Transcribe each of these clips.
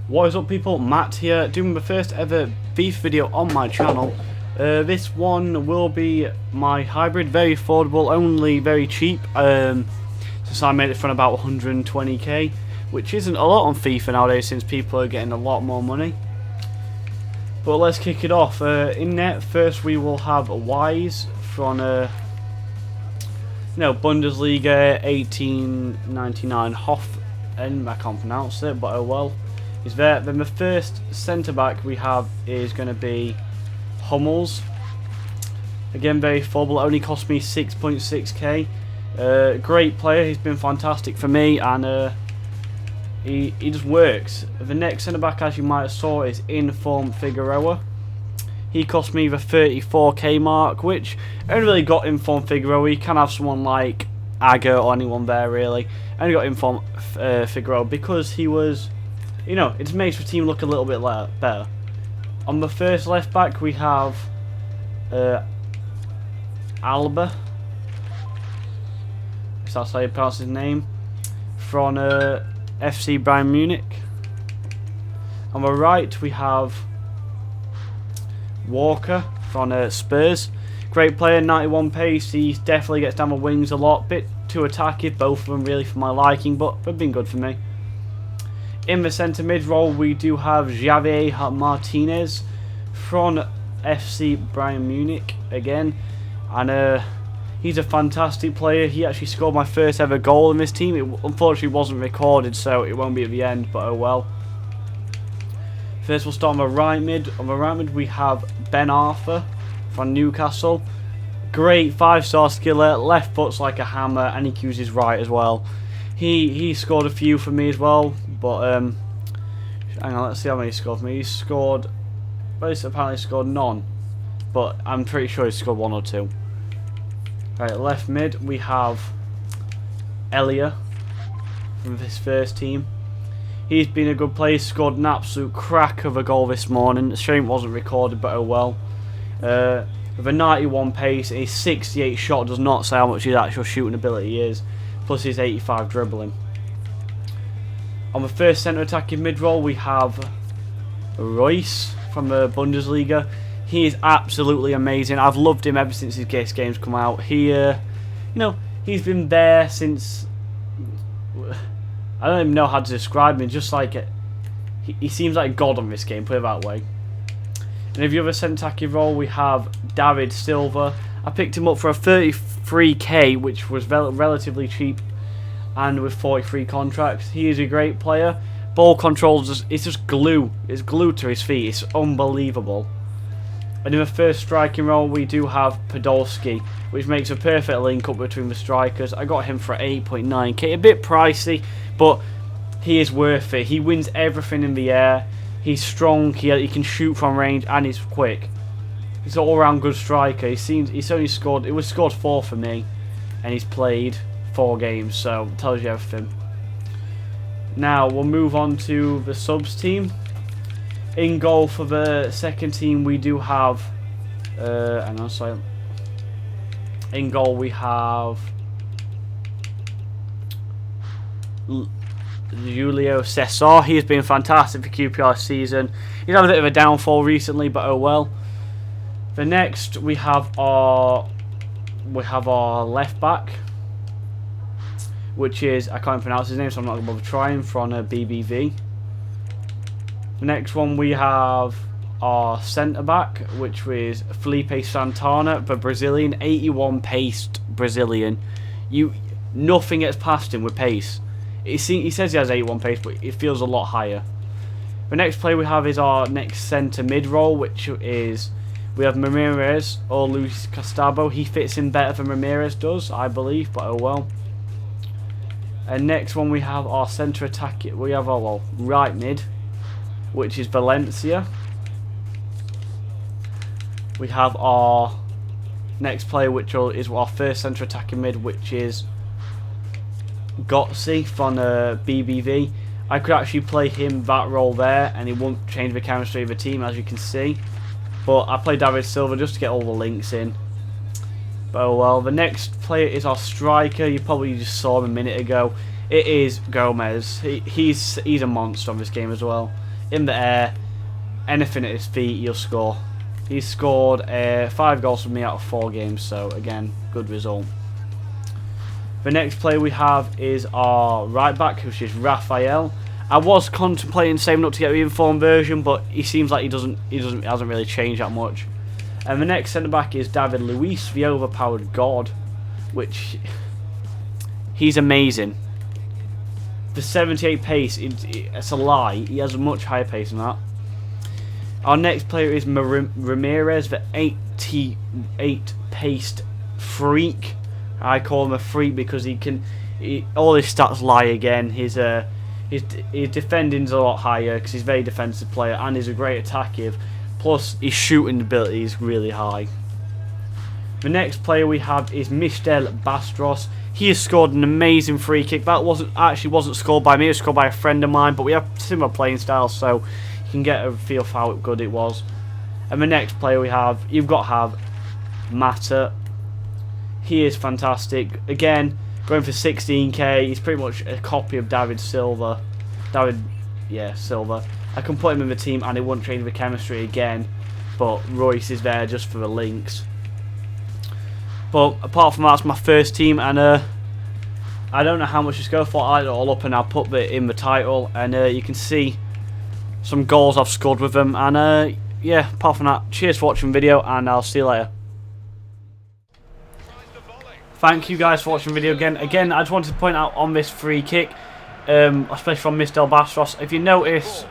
What is up, people? Matt here, doing my first ever FIFA video on my channel. This one will be my hybrid, very affordable, only very cheap, since I made it for about 120k, which isn't a lot on FIFA nowadays since people are getting a lot more money. But let's kick it off. In net, first we will have Wise from Bundesliga 1899 Hoffen, I can't pronounce it, but oh well. He's there. Then the first centre back we have is going to be Hummels. Again, very affordable. Only cost me 6.6k. Great player. He's been fantastic for me, and he just works. The next centre back, as you might have saw, is Inform Figueroa. He cost me the 34k mark, which I only really got Inform Figueroa. You can have someone like Aga or anyone there really. I only got Inform Figueroa because he was, you know, it just makes the team look a little bit better. On the first left back we have Alba, if that's how you pronounce his name, from FC Bayern Munich. On the right we have Walker from Spurs. Great player, 91 pace. He definitely gets down the wings a lot. Bit too attacking, both of them really for my liking, but they've been good for me. In the centre mid role we do have Javier Martinez from FC Bayern Munich again, and he's a fantastic player. He actually scored my first ever goal in this team. It unfortunately wasn't recorded, so it won't be at the end, but oh well. First we'll start on the right mid. On the right mid we have Ben Arthur from Newcastle. Great 5-star skiller, left foot's like a hammer, and he uses right as well. He scored a few for me as well, but hang on, let's see how many he scored for me. He scored, well, he's apparently scored none, but I'm pretty sure he scored one or two. Right, left mid we have Elia from his first team. He's been a good player, scored an absolute crack of a goal this morning. Shame it wasn't recorded, but oh well. With a 91 pace and his 68 shot does not say how much his actual shooting ability is, plus his 85 dribbling. On the first centre attacking mid role we have Royce from the Bundesliga. He is absolutely amazing. I've loved him ever since his games come out. He, you know, he's been there since, I don't even know how to describe him. Just like he seems like God on this game, put it that way. And if you have a centre attacking role, we have David Silva. I picked him up for a 33k, which was relatively cheap, and with 43 contracts. He is a great player. Ball control it's just glue. It's glued to his feet. It's unbelievable. And in the first striking role, we do have Podolski, which makes a perfect link up between the strikers. I got him for 8.9k, a bit pricey, but he is worth it. He wins everything in the air. He's strong. He can shoot from range, and he's quick. He's an all-round good striker. He's only scored. It was scored 4 for me, and he's played 4 games, so it tells you everything. Now we'll move on to the subs team. In goal for the second team, we do have. Hang on, sorry. In goal we have Julio Cesar. He has been fantastic for QPR season. He's had a bit of a downfall recently, but oh well. The next we have our left back, which is, I can't pronounce his name, so I'm not going to bother trying, from BBV. The next one we have our centre back, which is Felipe Santana, the Brazilian, 81 paced Brazilian. Nothing gets past him with pace. He says he has 81 pace, but it feels a lot higher. The next player we have is our next centre mid role, which is, we have Ramirez or Luis Gustavo. He fits in better than Ramirez does, I believe, but oh well. And next one we have our centre attack. We have our right mid, which is Valencia. We have our next player, which is our first centre attacking mid, which is Gotze from BBV. I could actually play him that role there, and it won't change the chemistry of the team, as you can see. But I play David Silva just to get all the links in. But oh well. The next player is our striker. You probably just saw him a minute ago. It is Gomez. He's a monster on this game as well. in the air, anything at his feet, he'll score. He's scored 5 goals for me out of 4 games, so again, good result. The next player we have is our right back, which is Raphael. I was contemplating saving up to get the informed version, but he seems like he hasn't really changed that much. And the next centre back is David Luiz, the overpowered god, which he's amazing. The 78 pace, it's a lie. He has a much higher pace than that. Our next player is Ramirez, the 88 paced freak. I call him a freak because all his stats lie again. His defending's a lot higher because he's a very defensive player and he's a great attackive. Plus, his shooting ability is really high. The next player we have is Mistel Bastros. He has scored an amazing free kick. That wasn't scored by me. It was scored by a friend of mine. But we have similar playing styles, so you can get a feel for how good it was. And the next player you've got to have Mata. He is fantastic. Again, going for 16k. He's pretty much a copy of David Silva. Silva. I can put him in the team and it wouldn't change the chemistry again. But Royce is there just for the links. But apart from that, it's my first team, and I don't know how much to go for. I'll add it all up and I'll put it in the title, and you can see some goals I've scored with them. And yeah, apart from that, cheers for watching the video, and I'll see you later. Thank you guys for watching the video again. I just wanted to point out on this free kick, especially from Mistel Bastros, if you notice,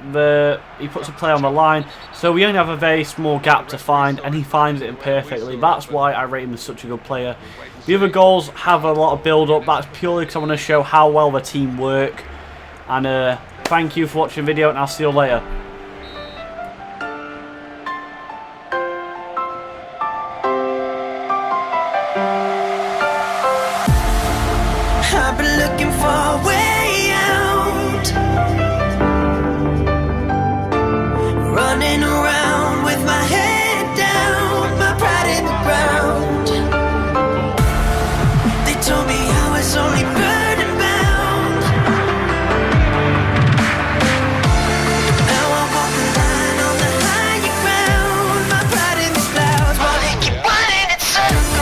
he puts a player on the line, so we only have a very small gap to find, and he finds it perfectly. That's why I rate him as such a good player. The other goals have a lot of build-up. That's purely because I want to show how well the team work. And thank you for watching the video, and I'll see you later. I've been looking for a way out, running around with my head down, my pride in the ground. They told me I was only burden bound. Now I walk the line on the higher ground, my pride in the clouds, while they keep running in circles.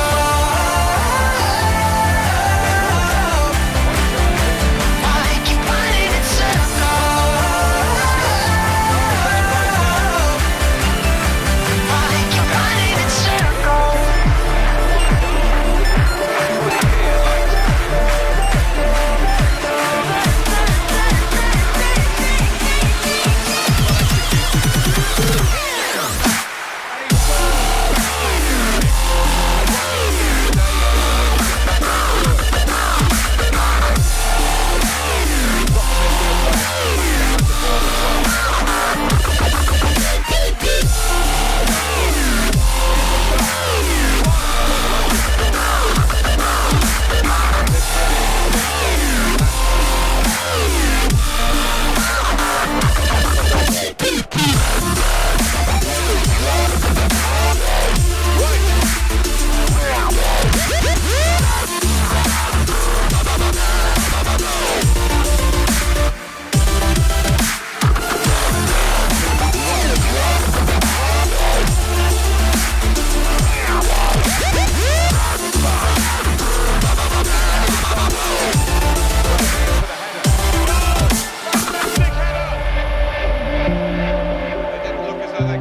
Look as though they